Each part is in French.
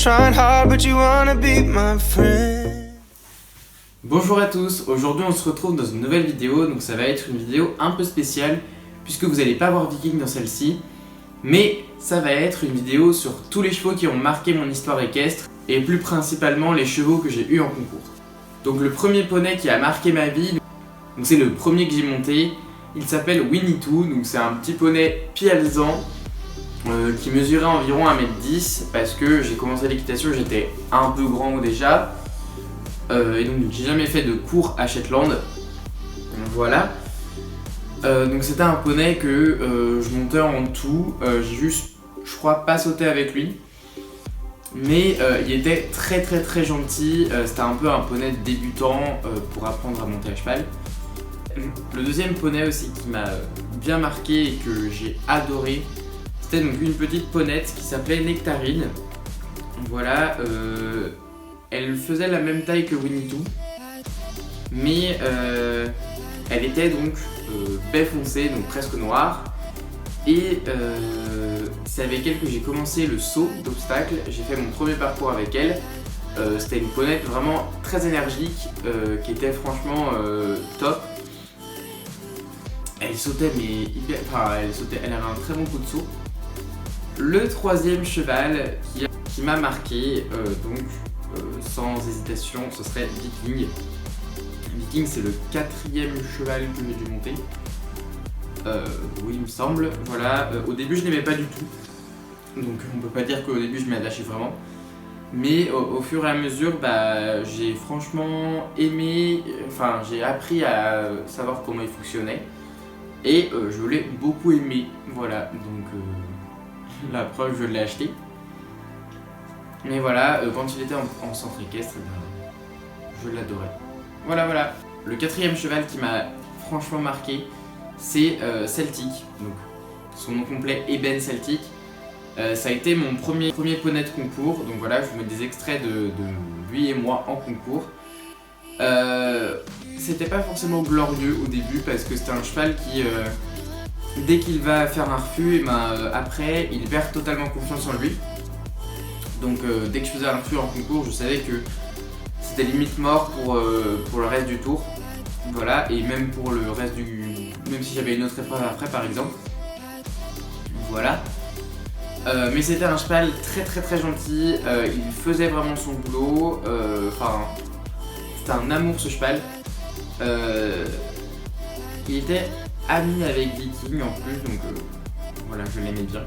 Trying hard, but you wanna be my friend. Bonjour à tous, aujourd'hui on se retrouve dans une nouvelle vidéo, donc ça va être une vidéo un peu spéciale puisque vous n'allez pas voir Viking dans celle-ci, mais ça va être une vidéo sur tous les chevaux qui ont marqué mon histoire équestre et plus principalement les chevaux que j'ai eu en concours. Donc le premier poney qui a marqué ma vie, donc c'est le premier que j'ai monté, il s'appelle Winnie-Two, donc c'est un petit poney pialzan qui mesurait environ 1m10 parce que j'ai commencé l'équitation, j'étais un peu grand déjà. Et donc j'ai jamais fait de cours à Shetland. Voilà. Donc c'était un poney que je montais en tout. J'ai juste, je crois, pas sauté avec lui. Mais il était très gentil. C'était un peu un poney débutant pour apprendre à monter à cheval. Le deuxième poney aussi qui m'a bien marqué et que j'ai adoré, c'était donc une petite ponette qui s'appelait Nectarine. Voilà. Elle faisait la même taille que Winnie-Two, mais elle était donc baie foncée, donc presque noire. Et c'est avec elle que j'ai commencé le saut d'obstacle. J'ai fait mon premier parcours avec elle. C'était une ponette vraiment très énergique, qui était franchement top. Elle sautait, mais hyper, elle avait un très bon coup de saut. Le troisième cheval qui m'a marqué, sans hésitation, ce serait Viking. Viking, c'est le quatrième cheval que j'ai dû monter. Oui, il me semble. Voilà. Au début, je n'aimais pas du tout. Donc, on peut pas dire qu'au début, je m'y attachais vraiment. Mais au fur et à mesure, j'ai franchement aimé. Enfin, j'ai appris à savoir comment il fonctionnait. Et je l'ai beaucoup aimé. Voilà. Donc, la preuve, je l'ai acheté. Mais voilà, quand il était en centre équestre, je l'adorais. Voilà. Le quatrième cheval qui m'a franchement marqué, c'est Celtic. Donc, son nom complet, Eben Celtic. Ça a été mon premier poney de concours. Donc voilà, je vous mets des extraits de lui et moi en concours. C'était pas forcément glorieux au début parce que c'était un cheval qui, dès qu'il va faire un refus, après, il perd totalement confiance en lui. Donc dès que je faisais un refus en concours, je savais que c'était limite mort pour le reste du tour. Voilà, et même pour le reste même si j'avais une autre épreuve après par exemple. Voilà. Mais c'était un cheval très gentil, il faisait vraiment son boulot. C'était un amour ce cheval. Il était ami avec Viking en plus, donc voilà, je l'aimais bien.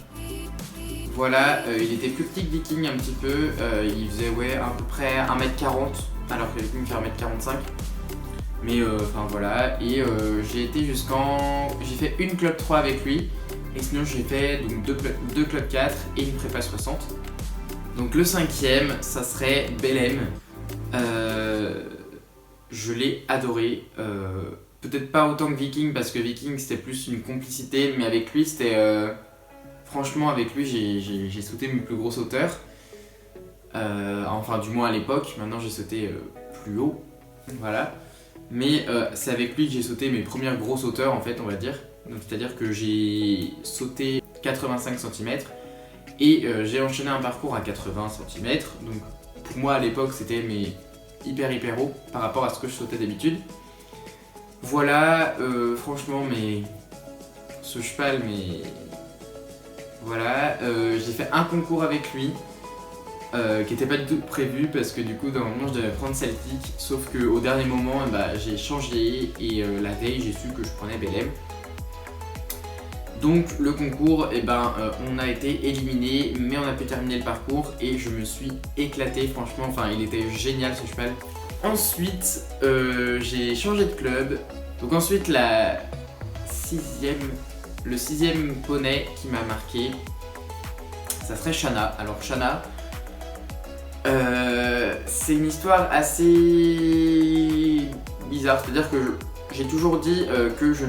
Voilà, il était plus petit que Viking un petit peu, il faisait à peu près 1m40 alors que Viking fait 1m45. Mais voilà, et j'ai fait une Club 3 avec lui, et sinon j'ai fait donc deux Club 4 et une prépa 60. Donc le cinquième, ça serait Belém. Je l'ai adoré, peut-être pas autant que Viking parce que Viking c'était plus une complicité, mais avec lui c'était... Franchement, avec lui, j'ai sauté mes plus gros sauteurs. Enfin, du moins à l'époque. Maintenant, j'ai sauté plus haut. Voilà. Mais c'est avec lui que j'ai sauté mes premières gros sauteurs, en fait, on va dire. Donc, c'est-à-dire que j'ai sauté 85 cm et j'ai enchaîné un parcours à 80 cm. Donc, pour moi, à l'époque, c'était hyper haut par rapport à ce que je sautais d'habitude. Voilà. Franchement, ce cheval, Voilà, j'ai fait un concours avec lui qui n'était pas du tout prévu parce que du coup normalement je devais prendre Celtic, sauf qu'au dernier moment j'ai changé et la veille j'ai su que je prenais Belém. Donc le concours, on a été éliminé, mais on a pu terminer le parcours et je me suis éclaté franchement, il était génial ce cheval. Ensuite j'ai changé de club, donc ensuite le sixième poney qui m'a marqué, ça serait Shanna. Alors Shanna, c'est une histoire assez bizarre, c'est-à-dire que j'ai toujours dit que je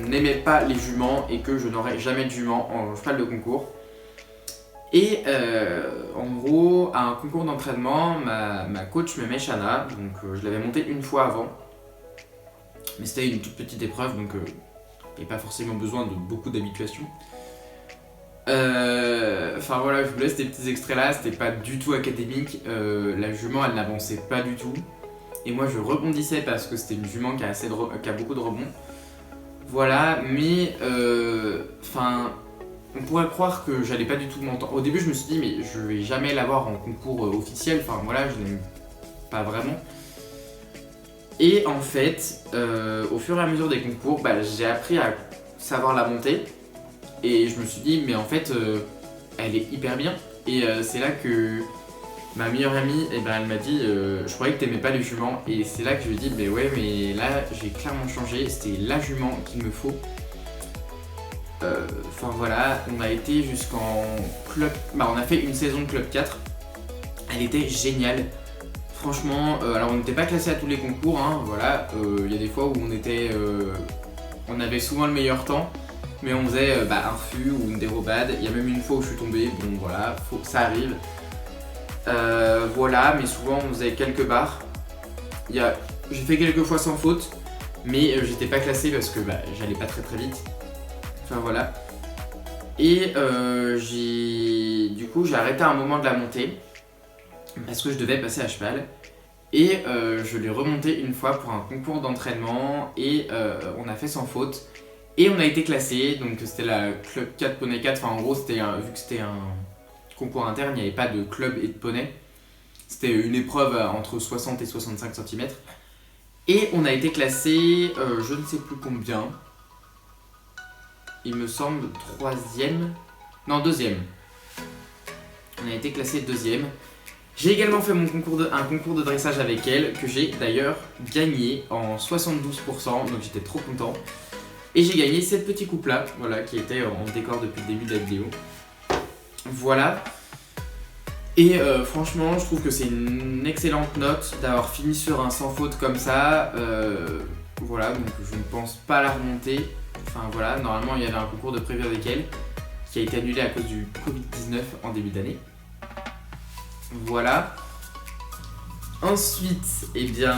n'aimais pas les juments et que je n'aurais jamais de juments en cheval de concours. Et en gros, à un concours d'entraînement, ma coach me met Shanna, donc je l'avais montée une fois avant, mais c'était une toute petite épreuve, donc et pas forcément besoin de beaucoup d'habituation. Enfin voilà, je vous laisse des petits extraits là, c'était pas du tout académique. La jument elle n'avançait pas du tout. Et moi je rebondissais parce que c'était une jument qui a beaucoup de rebonds. Voilà, mais enfin, on pourrait croire que j'allais pas du tout m'entendre. Au début je me suis dit mais je vais jamais l'avoir en concours officiel, enfin voilà, je l'aime pas vraiment. Et en fait, au fur et à mesure des concours, j'ai appris à savoir la monter. Et je me suis dit, mais en fait, elle est hyper bien. Et c'est là que ma meilleure amie, elle m'a dit, je croyais que t'aimais pas les juments. Et c'est là que je lui ai dit, mais ouais, mais là, j'ai clairement changé. C'était la jument qu'il me faut. Enfin voilà, on a été jusqu'en club. On a fait une saison de club 4. Elle était géniale. Franchement, alors on n'était pas classé à tous les concours, hein, voilà. Y a des fois où on avait souvent le meilleur temps. Mais on faisait un fût ou une dérobade. Il y a même une fois où je suis tombé, bon voilà, ça arrive. Voilà, mais souvent on faisait quelques barres. J'ai fait quelques fois sans faute, mais j'étais pas classé parce que j'allais pas très vite. Enfin voilà. Et du coup j'ai arrêté à un moment de la montée parce que je devais passer à cheval. Et je l'ai remonté une fois pour un concours d'entraînement et on a fait sans faute. Et on a été classé, donc c'était la Club 4 Poney 4, enfin en gros vu que c'était un concours interne, il n'y avait pas de club et de poney. C'était une épreuve entre 60 et 65 cm. Et on a été classé, je ne sais plus combien, il me semble 3e, non 2e. On a été classé 2e. J'ai également fait un concours de dressage avec elle, que j'ai d'ailleurs gagné en 72%, donc j'étais trop content. Et j'ai gagné cette petite coupe là, voilà, qui était en décor depuis le début de la vidéo. Voilà. Et franchement, je trouve que c'est une excellente note d'avoir fini sur un sans faute comme ça. Voilà, donc je ne pense pas la remonter. Enfin voilà, normalement il y avait un concours de prévu avec elle qui a été annulé à cause du Covid-19 en début d'année. Voilà. Ensuite,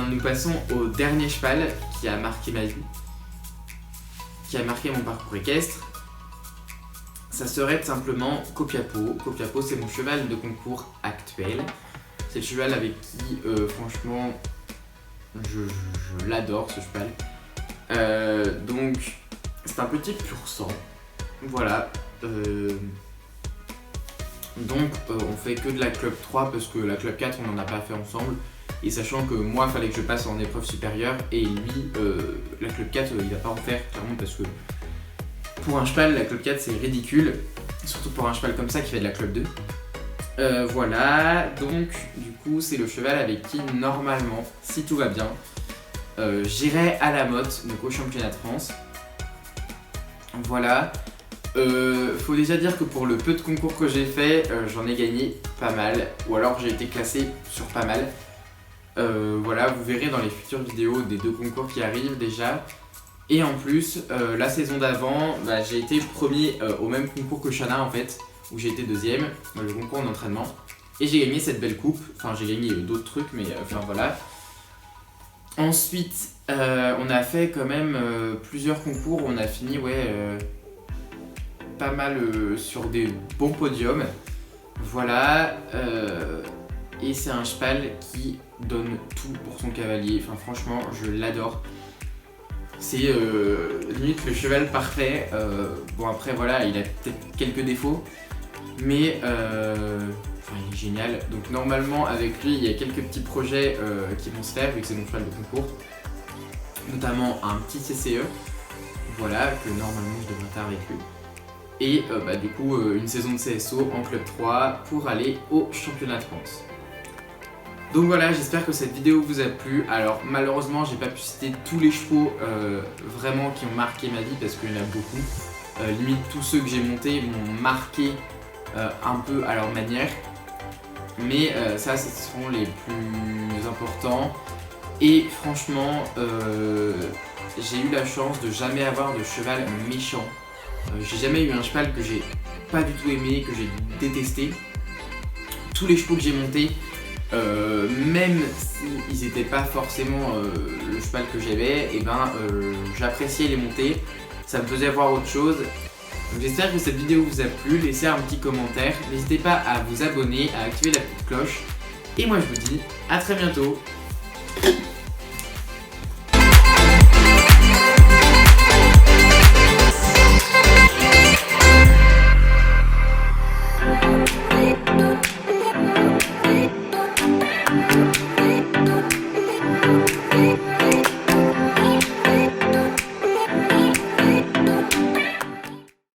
nous passons au dernier cheval qui a marqué ma vie, qui a marqué mon parcours équestre. Ça serait tout simplement Copiapo. Copiapo, c'est mon cheval de concours actuel. C'est le cheval avec qui, franchement, je l'adore ce cheval. Donc, c'est un petit pur sang. Voilà. Donc, on fait que de la club 3 parce que la club 4, on n'en a pas fait ensemble. Et sachant que moi, il fallait que je passe en épreuve supérieure. Et lui, la club 4, il va pas en faire, clairement, parce que pour un cheval, la club 4, c'est ridicule. Surtout pour un cheval comme ça qui fait de la club 2. Voilà, donc du coup, c'est le cheval avec qui, normalement, si tout va bien, j'irai à la motte, donc au championnat de France. Voilà. Faut déjà dire que pour le peu de concours que j'ai fait, j'en ai gagné pas mal. Ou alors j'ai été classé sur pas mal. Voilà, vous verrez dans les futures vidéos des 2 concours qui arrivent déjà. Et en plus, la saison d'avant, j'ai été premier au même concours que Shana en fait, où j'ai été 2e, le concours d'entraînement. Et j'ai gagné cette belle coupe, enfin j'ai gagné d'autres trucs, mais enfin voilà. Ensuite, on a fait quand même plusieurs concours, on a fini pas mal sur des bons podiums. Voilà, et c'est un cheval qui donne tout pour son cavalier, enfin franchement je l'adore. C'est limite le cheval parfait. Bon après voilà, il a peut-être quelques défauts, mais il est génial. Donc normalement avec lui il y a quelques petits projets qui vont se faire vu que c'est mon cheval de concours. Notamment un petit CCE, voilà, que normalement je devrais faire avec lui. Et du coup une saison de CSO en club 3 pour aller au championnat de France. Donc voilà, j'espère que cette vidéo vous a plu. Alors malheureusement j'ai pas pu citer tous les chevaux vraiment qui ont marqué ma vie parce qu'il y en a beaucoup. Limite tous ceux que j'ai montés m'ont marqué un peu à leur manière. Mais ça ce seront les plus importants. Et franchement j'ai eu la chance de jamais avoir de cheval méchant. J'ai jamais eu un cheval que j'ai pas du tout aimé, que j'ai détesté. Tous les chevaux que j'ai montés, même s'ils n'étaient pas forcément le cheval que j'aimais, j'appréciais les monter, ça me faisait voir autre chose Donc j'espère que cette vidéo vous a plu, laissez un petit commentaire, n'hésitez pas à vous abonner, à activer la petite cloche. Et moi je vous dis à très bientôt.